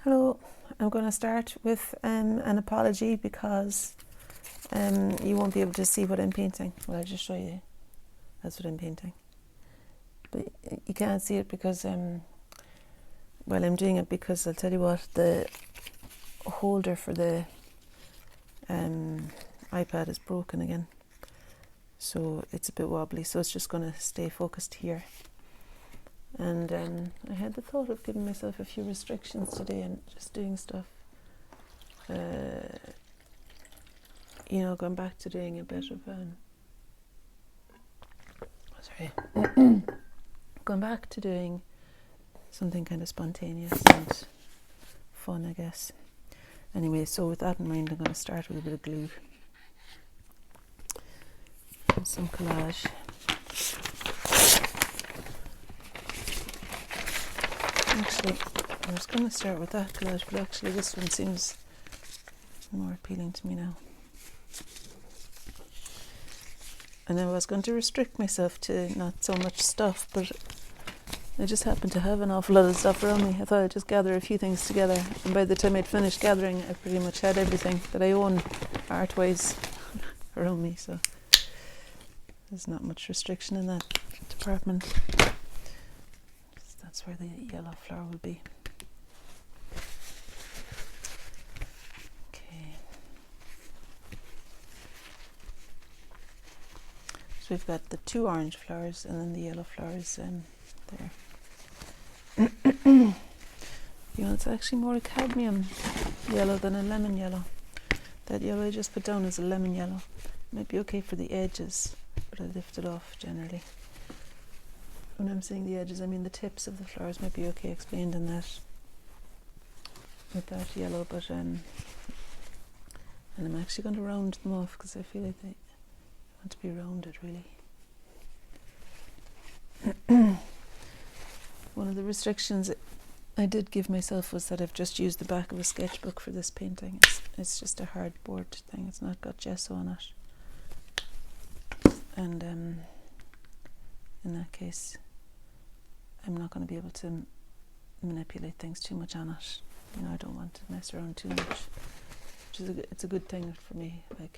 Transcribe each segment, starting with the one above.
Hello, I'm going to start with an apology because you won't be able to see what I'm painting. Well, I'll just show you. That's what I'm painting. But you can't see it because, I'm doing it because I'll tell you what, the holder for the iPad is broken again. So it's a bit wobbly, so it's just going to stay focused here. And I had the thought of giving myself a few restrictions today and just doing stuff, going back to doing a bit of, going back to doing something kind of spontaneous and fun, I guess. Anyway, so with that in mind, I'm going to start with a bit of glue and some collage. Actually, I was going to start with that collage, but actually this one seems more appealing to me now. And I was going to restrict myself to not so much stuff, but I just happened to have an awful lot of stuff around me. I thought I'd just gather a few things together, and by the time I'd finished gathering, I pretty much had everything that I own art-wise around me, so there's not much restriction in that department. That's where the yellow flower will be. Okay. So we've got the two orange flowers and then the yellow flowers there. It's actually more a cadmium yellow than a lemon yellow. That yellow I just put down is a lemon yellow. Might be okay for the edges, but I lift it off generally. When I'm saying the edges, I mean the tips of the flowers might be okay explained in that, with that yellow, but and I'm actually going to round them off because I feel like they want to be rounded, really. One of the restrictions I did give myself was that I've just used the back of a sketchbook for this painting. It's just a hard board thing, it's not got gesso on it. And in that case, I'm not going to be able to manipulate things too much on it. I don't want to mess around too much. It's a good thing for me. Like,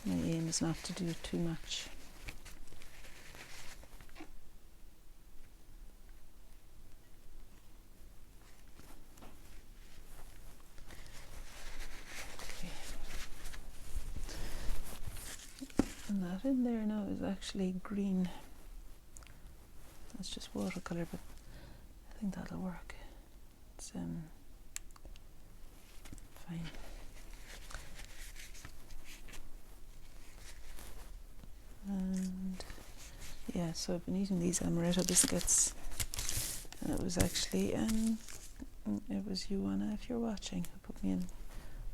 my aim is not to do too much. Okay. And that in there now is actually green. That's just watercolour, but I think that'll work. It's fine. And yeah, so I've been eating these amaretto biscuits, and it was actually it was you, Anna, if you're watching, who put me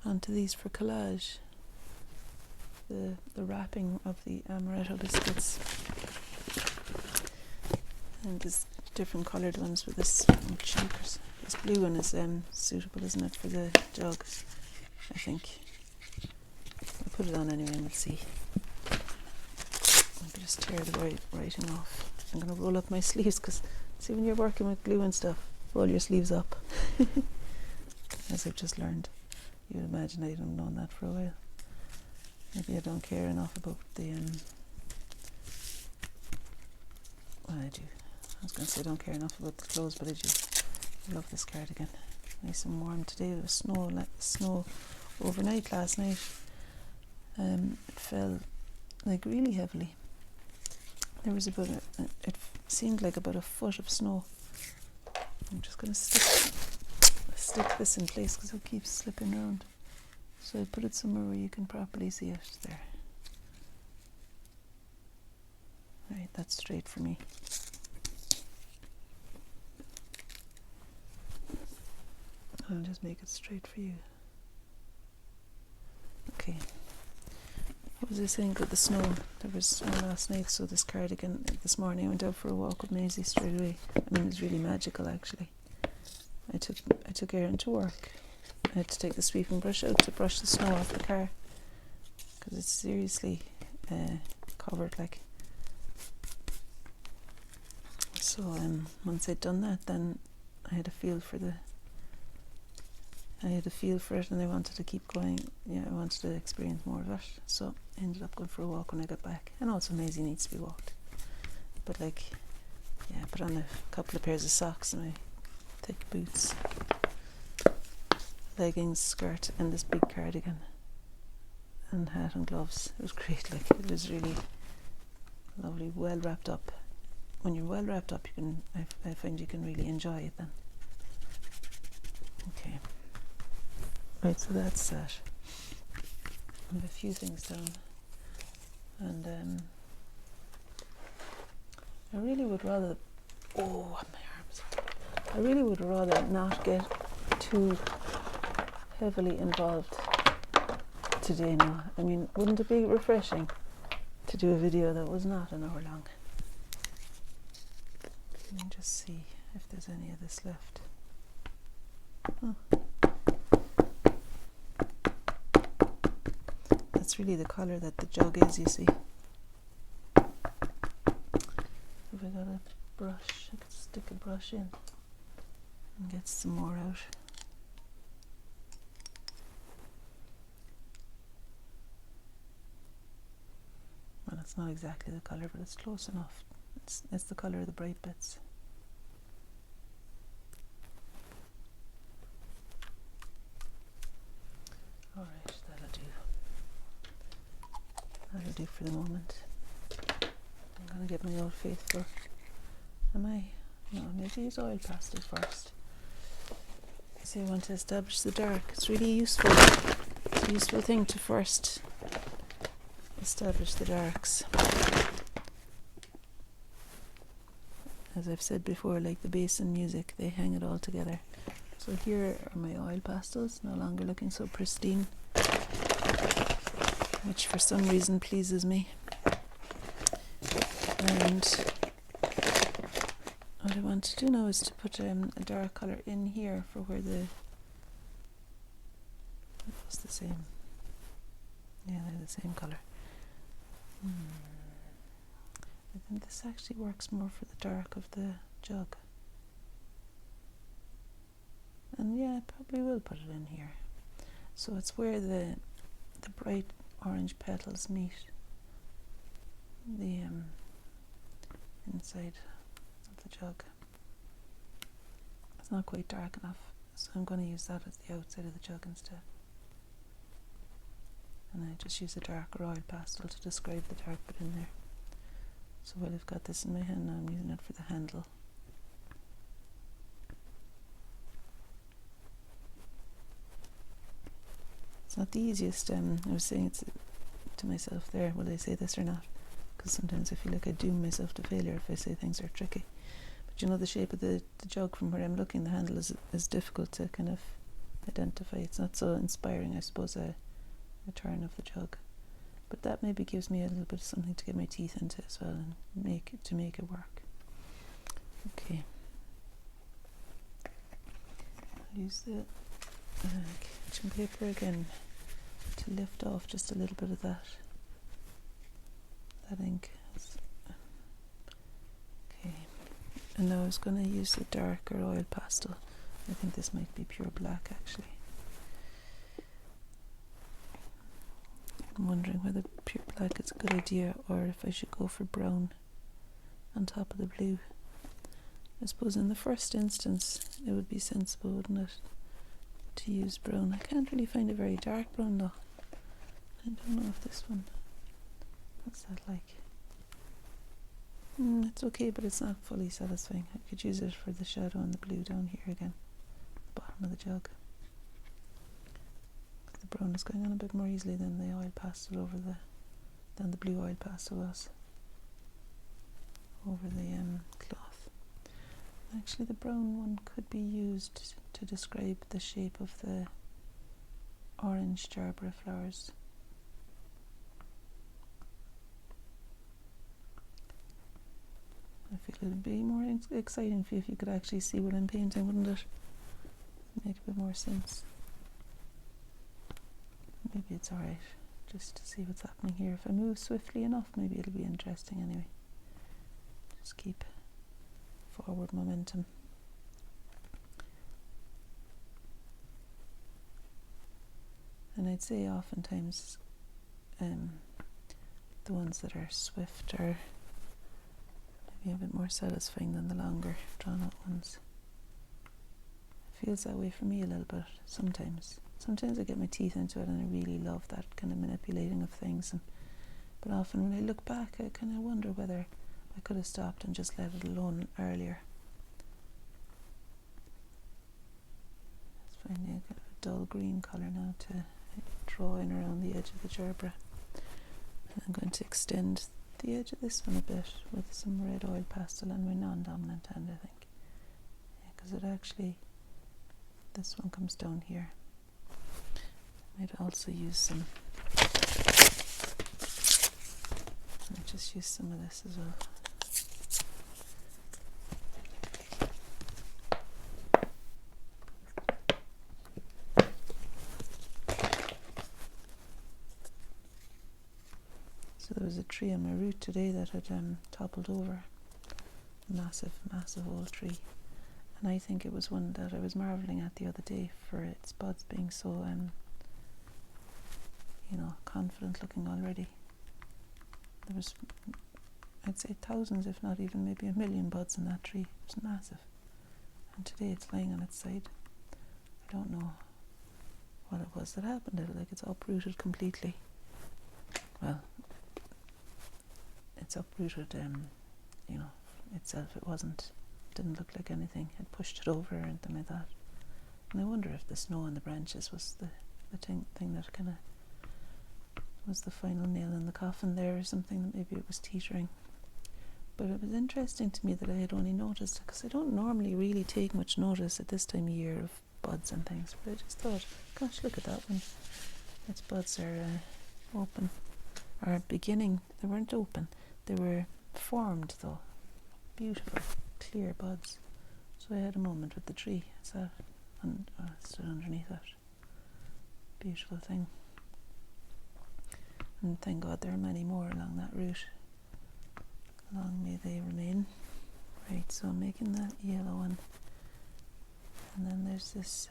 onto these for collage. The wrapping of the amaretto biscuits. And there's different coloured ones with this cheap. This blue one is suitable, isn't it, for the jug, I think. I'll put it on anyway and we'll see. I'll just tear the writing off. I'm going to roll up my sleeves because, see, when you're working with glue and stuff, roll your sleeves up. As I've just learned. You would imagine I'd have known that for a while. Maybe I don't care enough about the... well, I do. I was going to say I don't care enough about the clothes, but I do. I love this cardigan. Nice and warm today. There was snow overnight last night. It fell like really heavily. There was it seemed like about a foot of snow. I'm just going to stick this in place because it keeps slipping around. So I put it somewhere where you can properly see it. There. Right, that's straight for me. I'll just make it straight for you. Okay. What was I saying about the snow? There was snow last night, so this cardigan, this morning I went out for a walk with Maisie straight away. I mean, it was really magical, actually. I took Erin to work. I had to take the sweeping brush out to brush the snow off the car because it's seriously covered, like. So once I'd done that, then I had a feel for the I had a feel for it and I wanted to keep going. Yeah, I wanted to experience more of it, so I ended up going for a walk when I got back. And also Maisie needs to be walked, but like, yeah, put on a couple of pairs of socks and my thick boots, leggings, skirt, and this big cardigan and hat and gloves. It was great. Like, it was really lovely, well wrapped up. When you're well wrapped up, you can, I find you can really enjoy it then. Okay, right, so that's that. I have a few things down, and I really would rather, oh, my arms, I really would rather not get too heavily involved today now. I mean, wouldn't it be refreshing to do a video that was not an hour long? Let me just see if there's any of this left. That's really the colour that the jug is, you see. Have I got a brush? I could stick a brush in and get some more out. Well, it's not exactly the colour, but it's close enough. It's the colour of the bright bits. Alright, that'll do. That'll do for the moment. I'm going to get my Old Faithful. Am I? No, maybe use oil pastel first. So I want to establish the dark. It's really useful. It's a useful thing to first establish the darks. As I've said before, like the bass and music, they hang it all together. So here are my oil pastels, no longer looking so pristine, which for some reason pleases me. And what I want to do now is to put a dark colour in here for where the... It was the same. Yeah, they're the same colour. I think this actually works more for the dark of the jug. And yeah, I probably will put it in here. So it's where the bright orange petals meet the inside of the jug. It's not quite dark enough, so I'm going to use that as the outside of the jug instead. And I just use a darker oil pastel to describe the dark bit in there. So while I've got this in my hand now, I'm using it for the handle. It's not the easiest. I was saying it to myself there, will I say this or not? Because sometimes I feel like I doom myself to failure if I say things are tricky. But you know, the shape of the jug from where I'm looking, the handle is difficult to kind of identify. It's not so inspiring, I suppose, a turn of the jug. But that maybe gives me a little bit of something to get my teeth into as well and make it work. Okay. I'll use the kitchen paper again to lift off just a little bit of that ink. Okay. And now I was going to use the darker oil pastel. I think this might be pure black actually. I'm wondering whether pure black is a good idea or if I should go for brown on top of the blue. I suppose in the first instance it would be sensible, wouldn't it, to use brown. I can't really find a very dark brown though. I don't know if this one, what's that like? It's okay, but it's not fully satisfying. I could use it for the shadow on the blue down here again, bottom of the jug. The brown is going on a bit more easily than the oil pastel than the blue oil pastel was over the cloth. Actually, the brown one could be used to describe the shape of the orange Gerbera flowers. I feel it would be more exciting for you if you could actually see what I'm painting, wouldn't it? Make a bit more sense. Maybe it's alright just to see what's happening here. If I move swiftly enough, maybe it'll be interesting anyway. Just keep forward momentum. I'd say oftentimes the ones that are swift are maybe a bit more satisfying than the longer drawn out ones. It feels that way for me a little bit sometimes. Sometimes I get my teeth into it and I really love that kind of manipulating of things, but often when I look back I kind of wonder whether I could have stopped and just let it alone earlier. Just finding a kind of a dull green colour now to draw in around the edge of the gerbera. And I'm going to extend the edge of this one a bit with some red oil pastel and my non-dominant hand, I think. Because it actually, this one comes down here. I might also use some, I might just use some of this as well. So there was a tree on my route today that had toppled over. Massive old tree. And I think it was one that I was marvelling at the other day for its buds being so, confident looking already. There was, I'd say thousands, if not even maybe 1 million buds in that tree. It was massive. And today it's lying on its side. I don't know what it was that happened. It's uprooted completely. Well, it's uprooted, itself. It didn't look like anything had pushed it over or anything like that. And I wonder if the snow on the branches was the thing that kind of was the final nail in the coffin there, or something, that maybe it was teetering. But it was interesting to me that I had only noticed, because I don't normally really take much notice at this time of year of buds and things, but I just thought, gosh, look at that one. Its buds are open, or beginning. They weren't open, they were formed though. Beautiful, clear buds. So I had a moment with the tree. I stood underneath it. Beautiful thing. And thank God there are many more along that route. Long may they remain. Right, so I'm making that yellow one. And then there's this,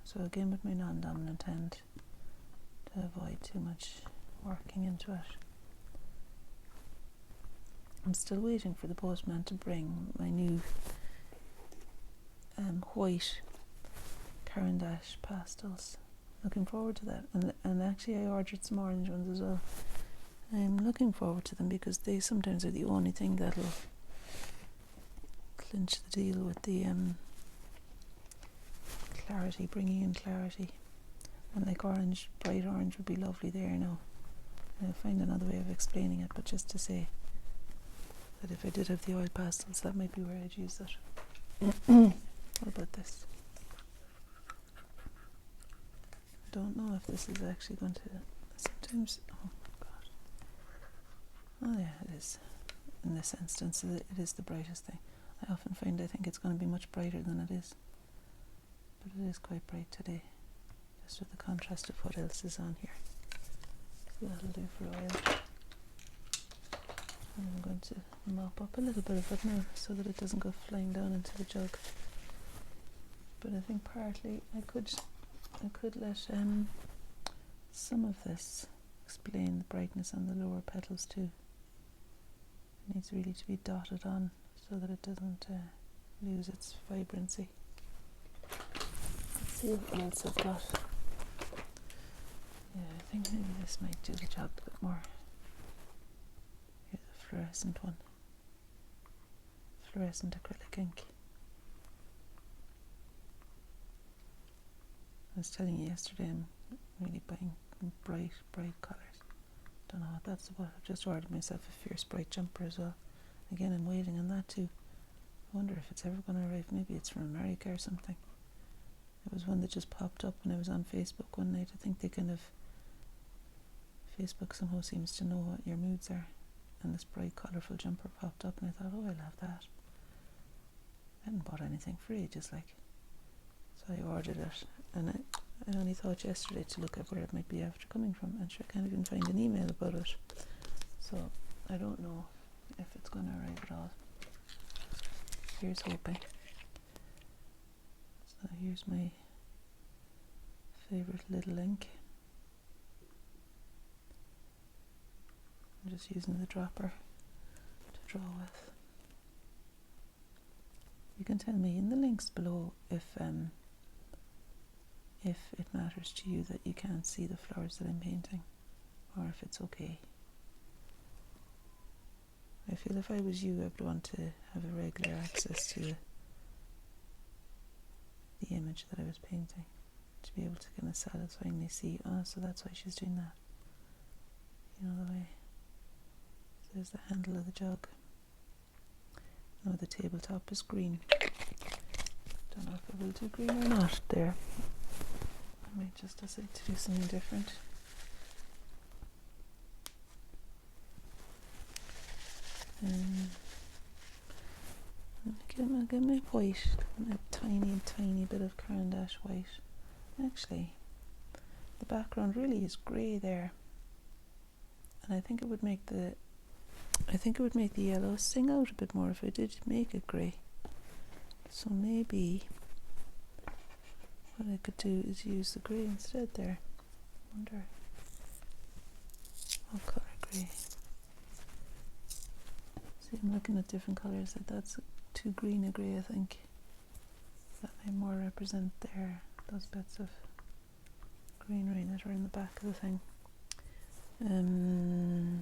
so again with my non-dominant hand to avoid too much working into it. I'm still waiting for the postman to bring my new white Caran d'Ache pastels. Looking forward to that. And actually I ordered some orange ones as well. I'm looking forward to them because they sometimes are the only thing that'll clinch the deal with the clarity, bringing in clarity. And like orange, bright orange would be lovely there now. I'll find another way of explaining it, but just to say that if I did have the oil pastels, that might be where I'd use it. What about this? I don't know if this is actually going to, sometimes, oh god. Oh yeah, it is. In this instance, it is the brightest thing. I often find I think it's going to be much brighter than it is. But it is quite bright today, just with the contrast of what else is on here. So that'll do for oil. And I'm going to mop up a little bit of it now so that it doesn't go flying down into the jug. But I think partly I could let some of this explain the brightness on the lower petals too. It needs really to be dotted on so that it doesn't lose its vibrancy. Let's see what else I've got. Yeah, I think maybe this might do the job a bit more. Here's a fluorescent one. Fluorescent acrylic ink. I was telling you yesterday I'm really buying bright colours. Don't know what that's about. I've just ordered myself a fierce bright jumper as well. Again, I'm waiting on that too. I wonder if it's ever going to arrive. Maybe it's from America or something. It was one that just popped up when I was on Facebook one night. I think they kind of, Facebook somehow seems to know what your moods are. And this bright colourful jumper popped up and I thought, oh, I'll have that. I hadn't bought anything for ages, like. So I ordered it, and I only thought yesterday to look at where it might be after coming from, and sure I can't even find an email about it. So I don't know if it's going to arrive at all. Here's hoping. So here's my favourite little ink. I'm just using the dropper to draw with. You can tell me in the links below if it matters to you that you can't see the flowers that I'm painting, or if it's okay. I feel if I was you, I would want to have a regular access to the image that I was painting, to be able to kind of satisfyingly see, oh, so that's why she's doing that. You know, the way. So there's the handle of the jug. Now the tabletop is green. Don't know if I will do green or not there. I might just decide to do something different. I'll get my white, a tiny bit of Caran d'Ache white. Actually, the background really is grey there, and I think it would make the yellow sing out a bit more if I did make it grey. So maybe what I could do is use the grey instead there. I wonder what colour grey. See, I'm looking at different colours. That's too green a grey, I think. That may more represent those bits of greenery that are in the back of the thing. Let me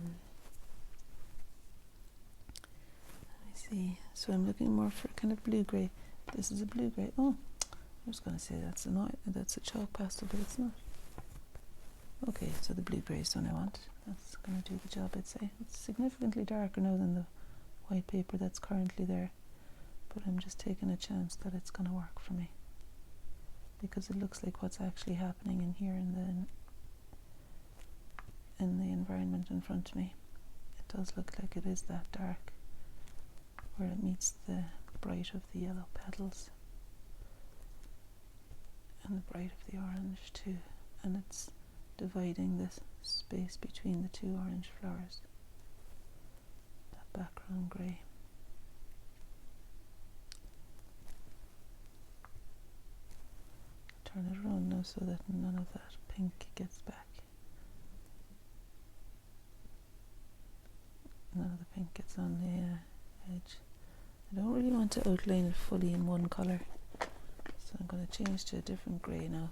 see. So I'm looking more for kind of blue grey. This is a blue grey. Oh, I was going to say that's a chalk pastel, but it's not. Okay, so the blue grey is the one I want. That's going to do the job, I'd say. It's significantly darker now than the white paper that's currently there, but I'm just taking a chance that it's going to work for me, because it looks like what's actually happening in here in the environment in front of me. It does look like it is that dark, where it meets the bright of the yellow petals and the bright of the orange too, and it's dividing this space between the two orange flowers, that background grey. Turn it around now so that none of that pink gets back. None of the pink gets on the edge. I don't really want to outline it fully in one colour, so I'm going to change to a different grey now.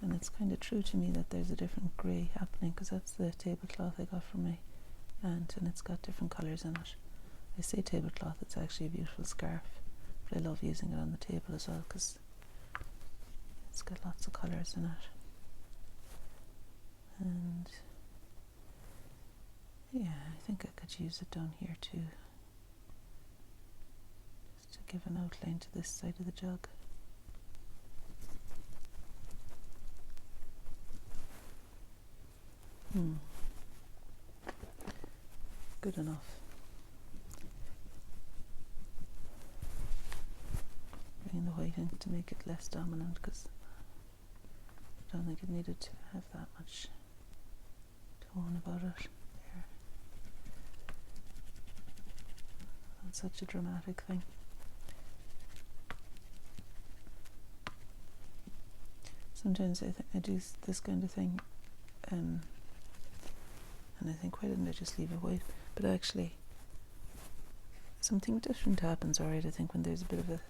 And it's kind of true to me that there's a different grey happening, because that's the tablecloth I got from my aunt, and it's got different colours in it. I say tablecloth, it's actually a beautiful scarf, but I love using it on the table as well because it's got lots of colours in it. And yeah, I think I could use it down here too, just to give an outline to this side of the jug. Good enough. Bring the white ink to make it less dominant, because I don't think it needed to have that much tone about it. There. That's such a dramatic thing. Sometimes I do this kind of thing, and I think, why didn't I just leave it white? But actually, something different happens, alright, I think, when there's a bit of a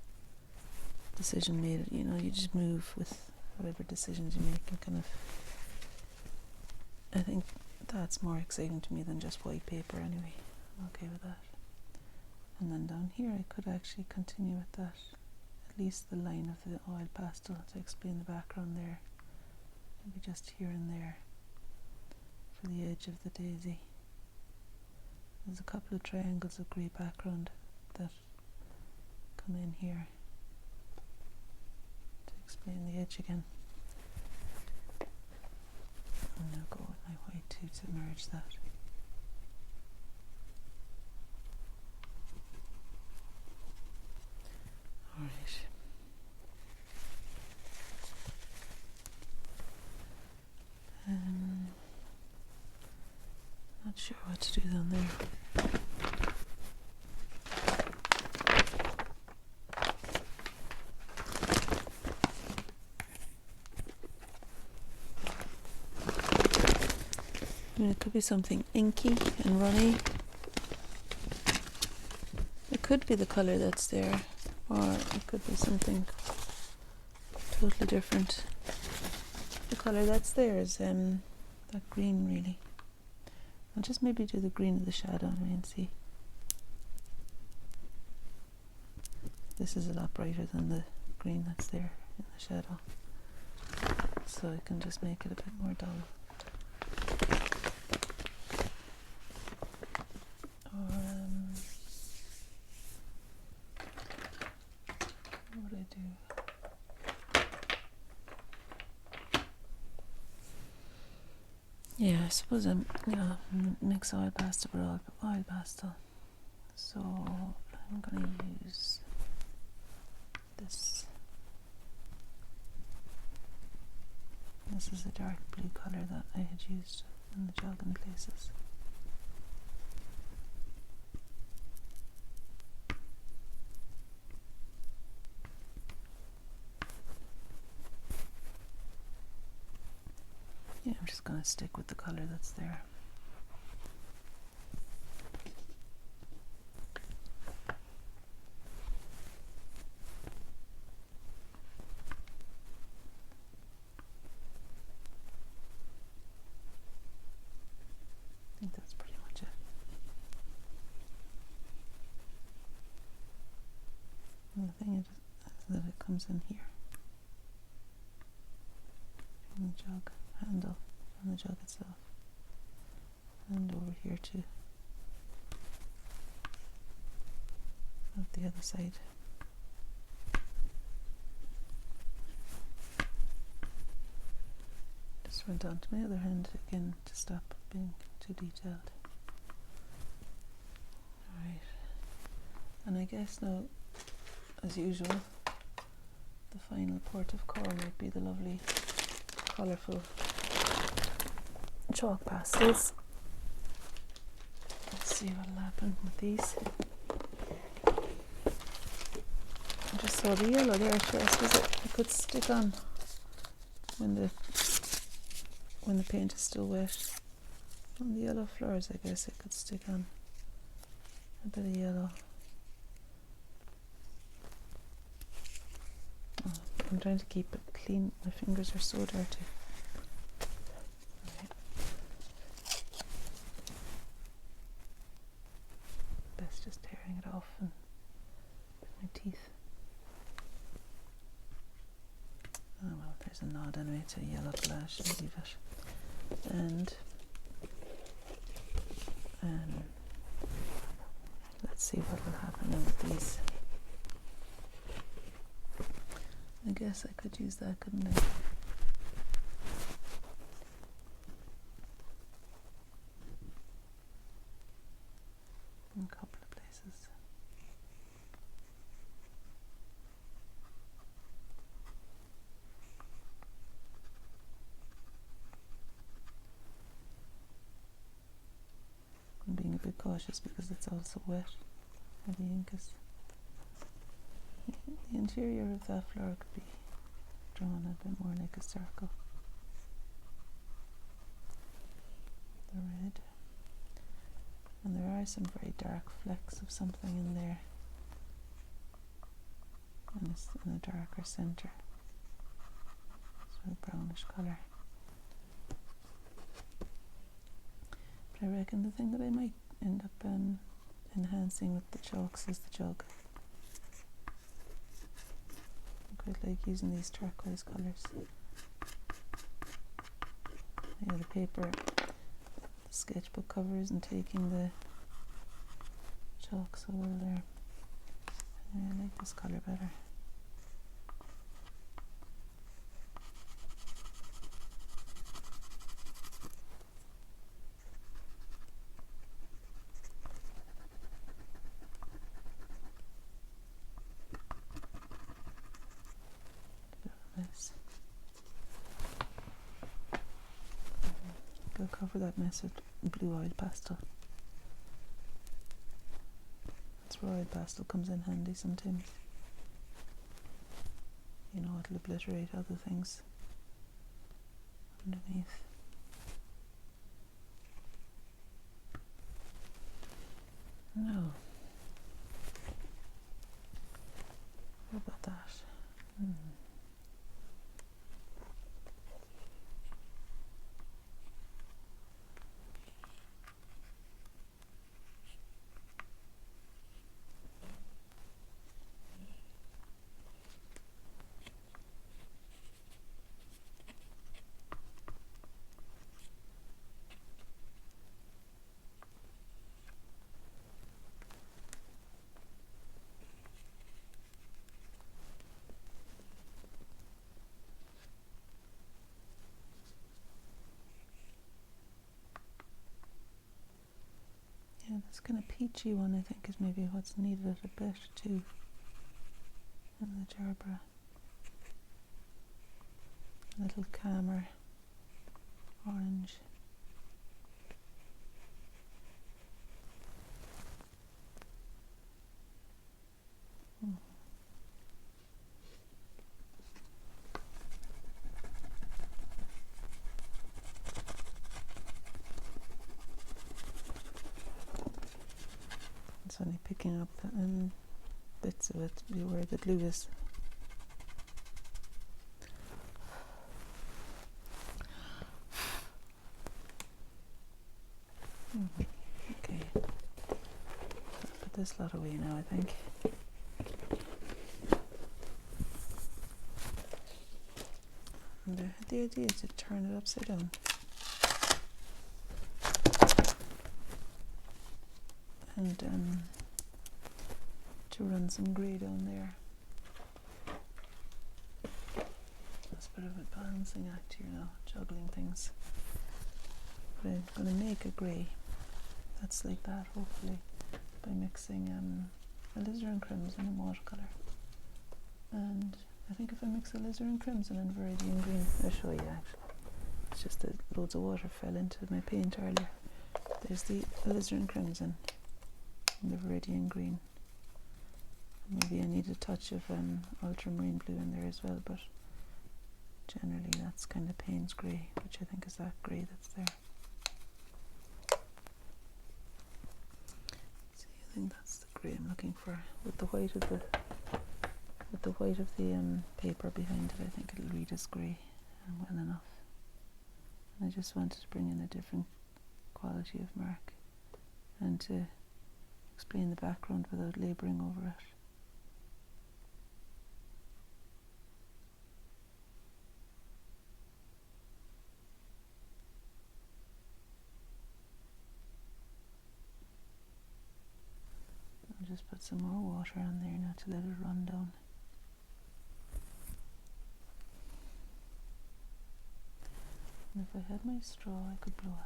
decision made. You know, you just move with whatever decisions you make, and kind of, I think that's more exciting to me than just white paper anyway. I'm okay with that. And then down here I could actually continue with that, at least the line of the oil pastel to explain the background there. Maybe just here and there for the edge of the daisy. There's a couple of triangles of grey background that come in here to explain the edge again. And I'll go with my white too to merge that. Alright. Not sure what to do down there. I mean, it could be something inky and runny. It could be the colour that's there, or it could be something totally different. The colour that's there is that green, really. I'll just maybe do the green of the shadow and see. This is a lot brighter than the green that's there in the shadow, so I can just make it a bit more dull. What would I do? Yeah, I suppose I'm gonna mix oil pastel with oil pastel. So I'm gonna use this. This is a dark blue colour that I had used in the jug in places. Yeah, I'm just going to stick with the colour that's there. I think that's pretty much it. And the thing is that it comes in here. In the jug handle on the jug itself, and over here too, at the other side. Just went on to my other hand again to stop being too detailed. Alright, and I guess now, as usual, the final port of call might be the lovely colourful chalk pastels. Let's see what'll happen with these. I just saw the yellow there, so I suppose it could stick on when the paint is still wet. On the yellow flowers, I guess it could stick on a bit of yellow. Oh, I'm trying to keep it clean. My fingers are so dirty. Best just tearing it off and with my teeth. Oh well, there's a nod anyway to yellow flash. I'll leave it. And let's see what will happen now with these. I guess I could use that, couldn't I? In a couple of places. I'm being a bit cautious because it's also wet, where the ink is. The interior of that flower could be drawn a bit more like a circle. The red. And there are some very dark flecks of something in there. And it's in a darker centre. Sort of brownish colour. But I reckon the thing that I might end up enhancing with the chalks is the jug. I quite like using these turquoise colours. Yeah, the paper, the sketchbook cover isn't taking the chalk so well there. I like this colour better. Go cover that mess with blue oil pastel. That's where oil pastel comes in handy sometimes. You know, it'll obliterate other things underneath. No. What about that? Yeah, this kind of peachy one I think is maybe what's needed a bit too in the Gerbera. A little calmer orange. It's only picking up bits of it where the glue is. Okay, put this lot away now, I think. And the idea is to turn it upside down. And to run some grey down there. That's a bit of a balancing act here now, juggling things. But I'm going to make a grey that's like that, hopefully, by mixing alizarin crimson and watercolour. And I think if I mix alizarin crimson and viridian green, I'll show you actually. It's just that loads of water fell into my paint earlier. There's the alizarin crimson and the viridian green. Maybe I need a touch of ultramarine blue in there as well, but generally that's kind of Payne's grey, which I think is that grey that's there. See, I think that's the grey I'm looking for with the white of the paper behind it. I think it'll read as grey well enough. And I just wanted to bring in a different quality of mark and to explain the background without labouring over it. I'll just put some more water on there now to let it run down. And if I had my straw, I could blow it.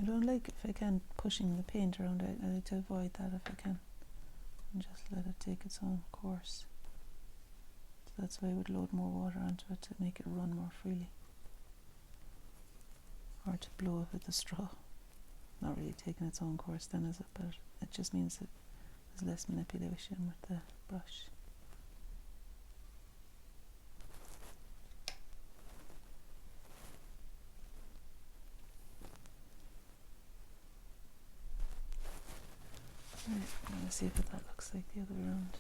I don't like, if I can, pushing the paint around. I like to avoid that if I can, and just let it take its own course. So that's why I would load more water onto it, to make it run more freely. Or to blow it with the straw. Not really taking its own course then, is it? But it just means that there's less manipulation with the brush. Right, I'm going to see what that looks like the other way around.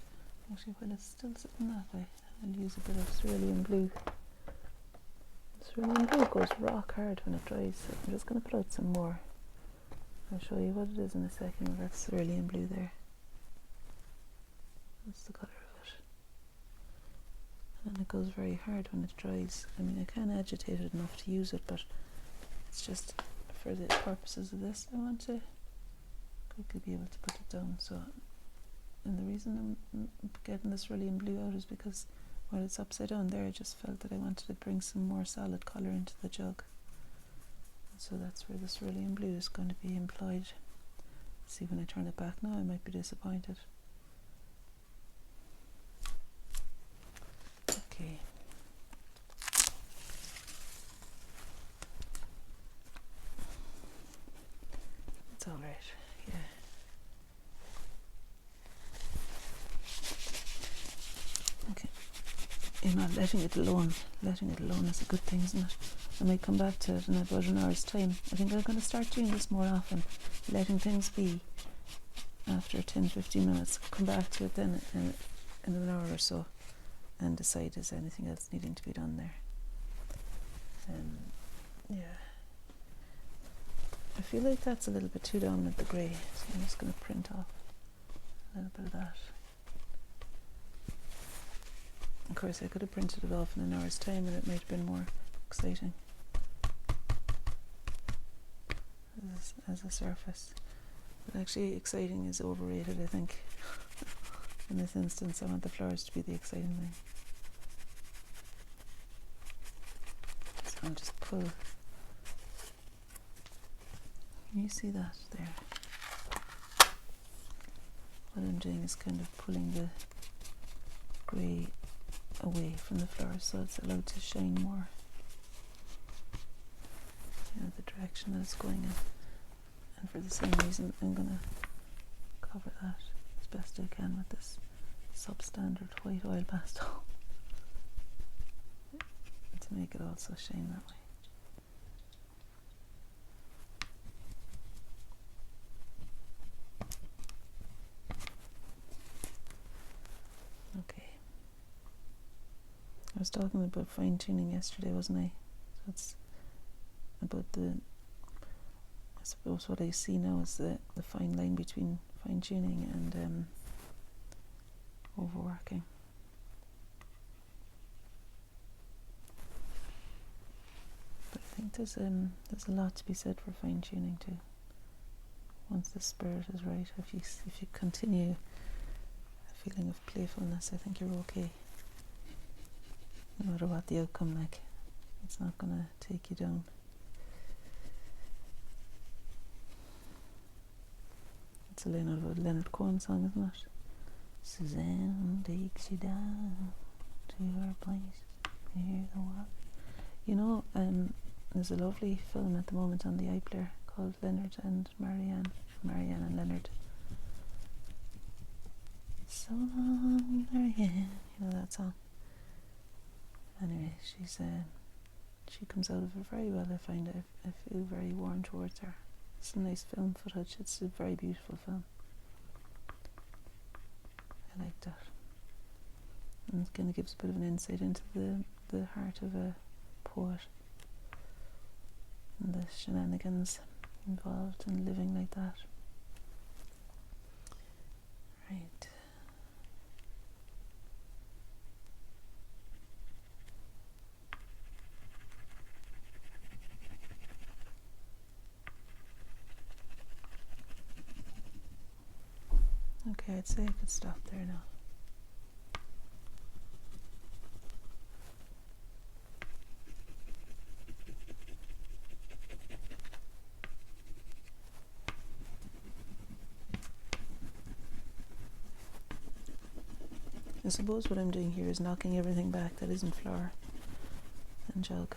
Actually, while it's still sitting that way, I'll use a bit of cerulean blue. Cerulean blue goes rock hard when it dries, so I'm just going to put out some more. I'll show you what it is in a second. That's cerulean blue there. That's the colour of it. And it goes very hard when it dries. I mean, I can agitate it enough to use it, but it's just for the purposes of this, I want to quickly be able to put it down. So, and the reason I'm getting this cerulean blue out is because while it's upside down there, I just felt that I wanted to bring some more solid colour into the jug. So that's where the cerulean blue is going to be employed. See, when I turn it back now, I might be disappointed. Okay. It's all right. Yeah. Okay. You know, letting it alone is a good thing, isn't it? I might come back to it in about an hour's time. I think I'm going to start doing this more often, letting things be after 10-15 minutes. Come back to it then in an hour or so and decide is anything else needing to be done there. Yeah. I feel like that's a little bit too dominant, the grey, so I'm just going to print off a little bit of that. Of course, I could have printed it off in an hour's time and it might have been more exciting as a surface. But actually, exciting is overrated, I think. In this instance, I want the flowers to be the exciting thing. So I'll just pull. Can you see that there? What I'm doing is kind of pulling the grey away from the flowers so it's allowed to shine more. The direction that it's going in. And for the same reason, I'm going to cover that as best I can with this substandard white oil pastel to make it also shine that way. Okay. I was talking about fine tuning yesterday, wasn't I? So it's about I suppose what I see now is the fine line between fine tuning and overworking. But I think there's a lot to be said for fine tuning too. Once the spirit is right, if you continue a feeling of playfulness, I think you're okay. No matter what the outcome, like, it's not gonna take you down. It's a Leonard Cohen song, isn't it? Suzanne takes you down to her place near the water. You know, there's a lovely film at the moment on the iPlayer called Leonard and Marianne and Leonard. So long, Marianne. You know that song? Anyway, she comes out of it very well, I find. I feel very warm towards her. It's some nice film footage. It's a very beautiful film. I like that. And it kind of gives a bit of an insight into the heart of a poet and the shenanigans involved in living like that. Right. Okay, I'd say I could stop there now. I suppose what I'm doing here is knocking everything back that isn't flower and jug.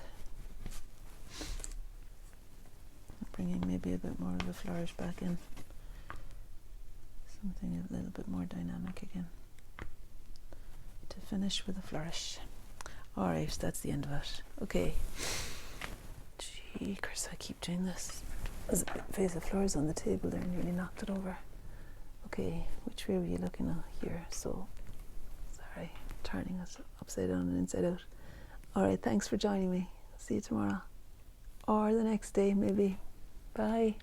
Bringing maybe a bit more of a flourish back in. Something a little bit more dynamic again. To finish with a flourish. Alright, that's the end of it. Okay. Jeekers, I keep doing this. There's a vase of flowers on the table there and nearly knocked it over. Okay, which way were you looking at here? So, sorry, turning us upside down and inside out. Alright, thanks for joining me. See you tomorrow. Or the next day, maybe. Bye.